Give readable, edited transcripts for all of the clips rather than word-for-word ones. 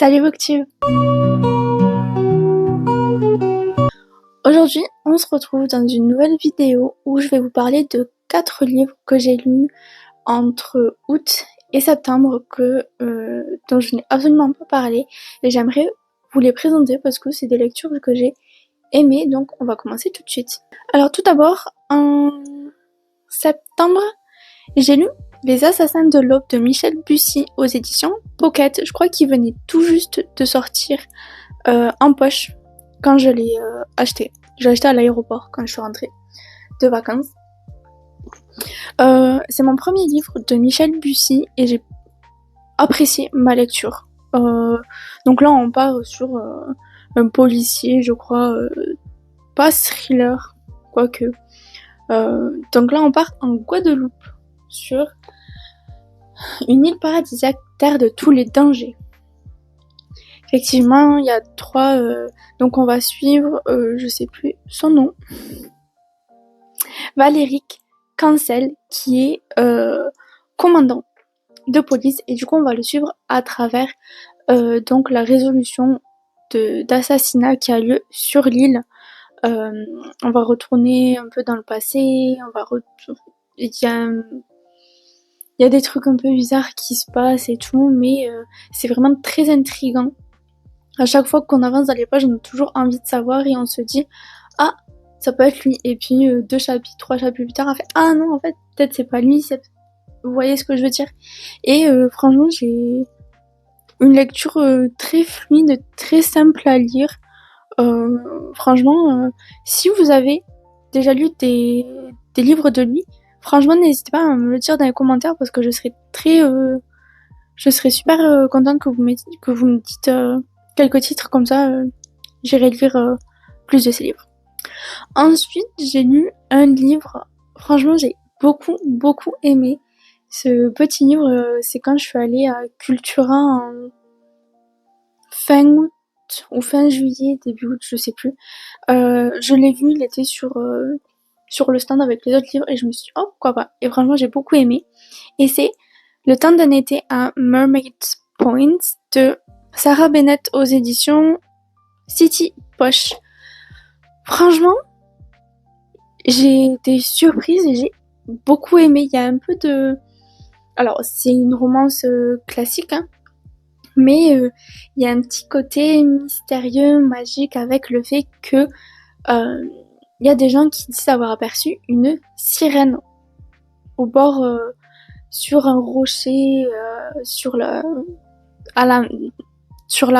Salut Booktube! Aujourd'hui, on se retrouve dans une nouvelle vidéo où je vais vous parler de 4 livres que j'ai lus entre août et septembre dont je n'ai absolument pas parlé et j'aimerais vous les présenter parce que c'est des lectures que j'ai aimées, donc on va commencer tout de suite. Alors tout d'abord, en septembre, j'ai lu Les Assassins de l'Aube de Michel Bussy aux éditions Pocket. Je crois qu'il venait tout juste de sortir en poche quand je l'ai acheté. Je l'ai acheté à l'aéroport quand je suis rentrée de vacances. C'est mon premier livre de Michel Bussy et j'ai apprécié ma lecture. Donc là on part sur un policier, je crois, pas thriller, quoique. Donc là on part en Guadeloupe sur une île paradisiaque, terre de tous les dangers. Effectivement, il y a 3, donc on va suivre, je sais plus son nom, Valéric Cancel, qui est commandant de police, et du coup on va le suivre à travers donc la résolution d'assassinat qui a lieu sur l'île. On va retourner un peu dans le passé, il y a des trucs un peu bizarres qui se passent et tout, mais c'est vraiment très intriguant. À chaque fois qu'on avance dans les pages, on a toujours envie de savoir et on se dit « Ah, ça peut être lui ». Et puis 2 chapitres, 3 chapitres plus tard, on fait « Ah non, en fait, peut-être c'est pas lui, vous voyez ce que je veux dire ?» Et franchement, j'ai une lecture très fluide, très simple à lire. Franchement, si vous avez déjà lu des livres de lui, franchement, n'hésitez pas à me le dire dans les commentaires parce que je serais super contente que vous me dites quelques titres, comme ça j'irai lire plus de ces livres. Ensuite, j'ai lu un livre, franchement j'ai beaucoup aimé. Ce petit livre, c'est quand je suis allée à Cultura en fin août ou fin juillet, début août, je sais plus. Je l'ai vu, il était sur le stand avec les autres livres et je me suis dit, oh pourquoi pas. Et franchement j'ai beaucoup aimé. Et c'est Le temps d'un été à Mermaid's Point de Sarah Bennett aux éditions City Poche. Franchement, j'ai été surprise et j'ai beaucoup aimé. Il y a un peu de... Alors, c'est une romance classique, hein, mais il y a un petit côté mystérieux, magique avec le fait que il y a des gens qui disent avoir aperçu une sirène au bord, sur un rocher, sur la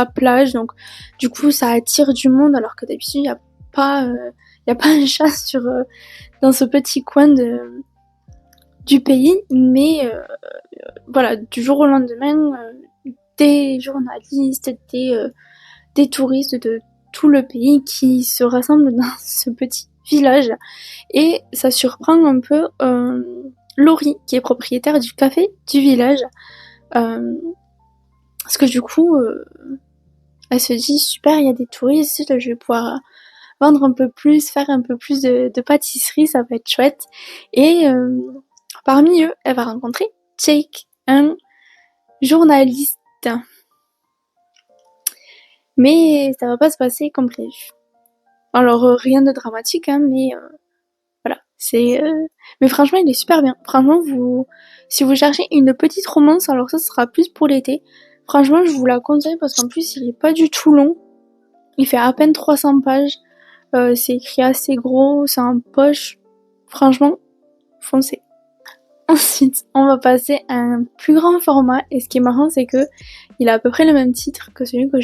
plage. Donc du coup ça attire du monde alors que d'habitude il y a pas un chat dans ce petit coin du pays, mais voilà, du jour au lendemain, des journalistes, des touristes de tout le pays qui se rassemblent dans ce petit village et ça surprend un peu Laurie qui est propriétaire du café du village, parce que du coup elle se dit super, il y a des touristes, je vais pouvoir vendre un peu plus, faire un peu plus de pâtisserie, ça va être chouette. Et parmi eux, elle va rencontrer Jake, un journaliste. Mais ça va pas se passer comme prévu. Alors rien de dramatique, hein, mais voilà. Mais franchement, il est super bien. Franchement, si vous cherchez une petite romance, alors ça sera plus pour l'été. Franchement, je vous la conseille parce qu'en plus, il est pas du tout long. Il fait à peine 300 pages. C'est écrit assez gros, c'est en poche. Franchement, foncez. Ensuite, on va passer à un plus grand format. Et ce qui est marrant, c'est que il a à peu près le même titre que celui dont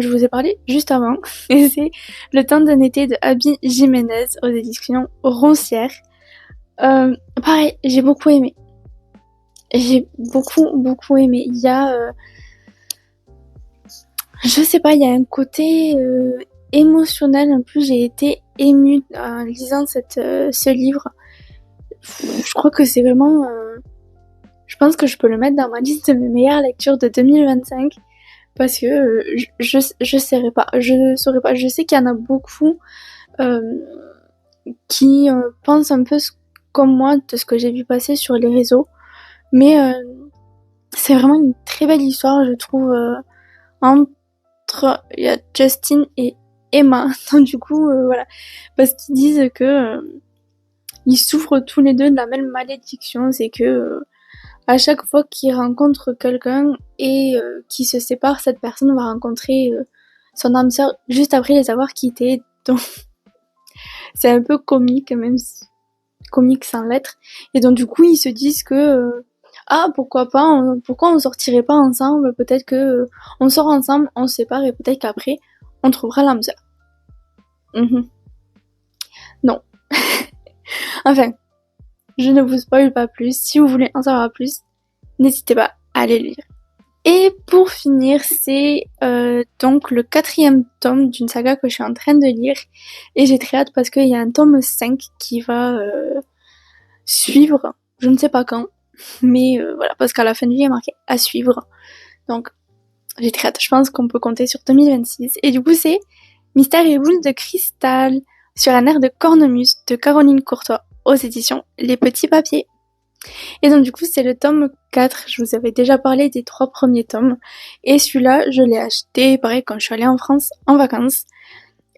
je vous ai parlé juste avant. Et c'est Le temps d'un été de Abby Jiménez aux éditions Roncière. Pareil, j'ai beaucoup aimé. J'ai beaucoup aimé. Il y a... je sais pas, il y a un côté émotionnel. En plus, j'ai été émue en lisant ce livre. Je crois que c'est vraiment... je pense que je peux le mettre dans ma liste de mes meilleures lectures de 2025. Parce que je saurais pas. Je sais qu'il y en a beaucoup qui pensent un peu comme moi de ce que j'ai vu passer sur les réseaux. Mais c'est vraiment une très belle histoire, je trouve. il y a Justin et Emma. Donc du coup, voilà, parce qu'ils disent que ils souffrent tous les deux de la même malédiction, c'est que à chaque fois qu'ils rencontrent quelqu'un et qu'ils se séparent, cette personne va rencontrer son âme sœur juste après les avoir quittés. Donc c'est un peu comique, même si comique sans l'être. Et donc du coup ils se disent que ah pourquoi pas, pourquoi on sortirait pas ensemble, peut-être que on sort ensemble, on se sépare et peut-être qu'après on trouvera l'âme sœur. Non. Enfin, je ne vous spoil pas plus. Si vous voulez en savoir plus, n'hésitez pas à aller lire. Et pour finir, c'est donc le 4e tome d'une saga que je suis en train de lire. Et j'ai très hâte parce qu'il y a un tome 5 qui va suivre, je ne sais pas quand. Mais voilà, parce qu'à la fin du livre, il y a marqué à suivre. Donc, j'ai très hâte. Je pense qu'on peut compter sur 2026. Et du coup, c'est Mystère et boule de cristal sur un air de cornemuse de Caroline Courtois aux éditions Les Petits Papiers. Et donc du coup c'est le tome 4, je vous avais déjà parlé des 3 premiers tomes, et celui-là je l'ai acheté pareil quand je suis allée en France en vacances.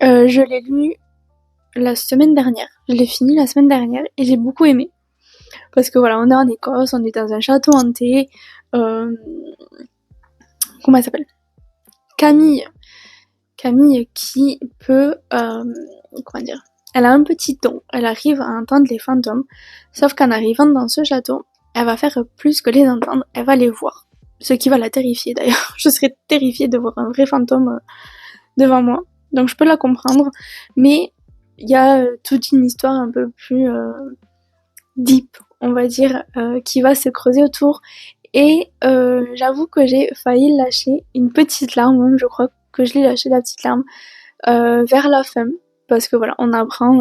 Je l'ai lu la semaine dernière, je l'ai fini la semaine dernière et j'ai beaucoup aimé. Parce que voilà, on est en Écosse, on est dans un château hanté, comment elle s'appelle ? Camille qui peut, comment dire, elle a un petit don, elle arrive à entendre les fantômes, sauf qu'en arrivant dans ce château, elle va faire plus que les entendre, elle va les voir. Ce qui va la terrifier d'ailleurs. Je serais terrifiée de voir un vrai fantôme devant moi, donc je peux la comprendre, mais il y a toute une histoire un peu plus deep, on va dire, qui va se creuser autour, et j'avoue que j'ai failli lâcher une petite larme, même je crois que je l'ai lâché la petite larme, vers la fin, parce que voilà, on apprend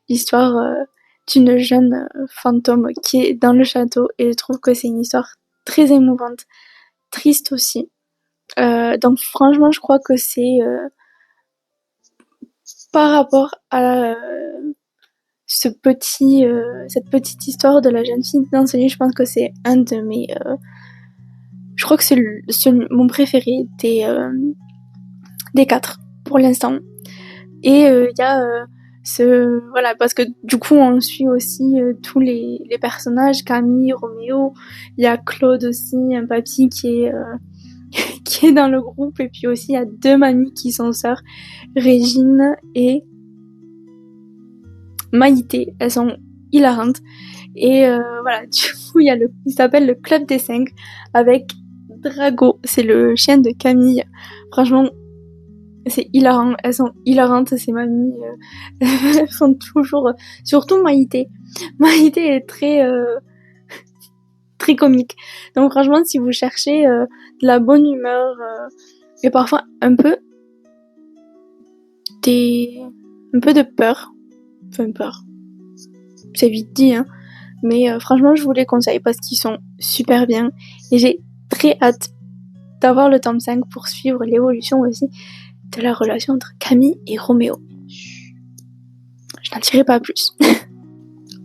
l'histoire d'une jeune fantôme qui est dans le château, et je trouve que c'est une histoire très émouvante, triste aussi. Donc franchement, je crois que c'est par rapport à cette petite histoire de la jeune fille dans ce livre, je pense que c'est un de mes... je crois que c'est mon préféré des 4 pour l'instant. Et il y a voilà, parce que du coup on suit aussi tous les personnages, Camille, Roméo, il y a Claude aussi, un papy qui est qui est dans le groupe, et puis aussi il y a 2 mamies qui sont sœurs, Régine et Maïté, elles sont hilarantes. Et voilà, du coup il s'appelle le Club des 5 avec Drago, c'est le chien de Camille. Franchement, c'est hilarant, elles sont hilarantes ces mamies, elles font toujours, surtout Maïté. Maïté est très comique. Donc franchement, si vous cherchez de la bonne humeur et parfois un peu de peur, enfin peur, c'est vite dit, hein, mais franchement je vous les conseille parce qu'ils sont super bien, et j'ai très hâte d'avoir le tome 5 pour suivre l'évolution aussi de la relation entre Camille et Roméo. Je n'en dirai pas plus.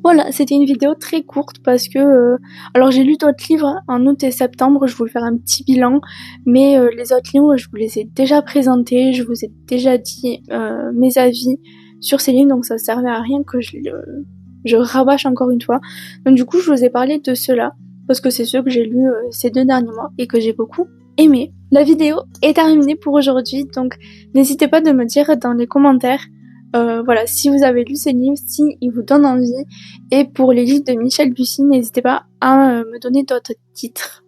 Voilà, c'était une vidéo très courte parce que... alors j'ai lu d'autres livres en août et septembre, je voulais faire un petit bilan, mais les autres livres je vous les ai déjà présentés, je vous ai déjà dit mes avis sur ces livres, donc ça servait à rien que je rabâche encore une fois. Donc du coup je vous ai parlé de ceux-là, parce que c'est ceux que j'ai lus ces 2 derniers mois et que j'ai beaucoup aimé. La vidéo est terminée pour aujourd'hui, donc n'hésitez pas de me dire dans les commentaires voilà, si vous avez lu ces livres, si ils vous donnent envie. Et pour les livres de Michel Bussy, n'hésitez pas à me donner d'autres titres.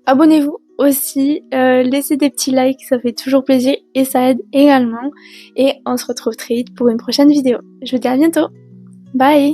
Abonnez-vous aussi, laissez des petits likes, ça fait toujours plaisir et ça aide également. Et on se retrouve très vite pour une prochaine vidéo. Je vous dis à bientôt. Bye!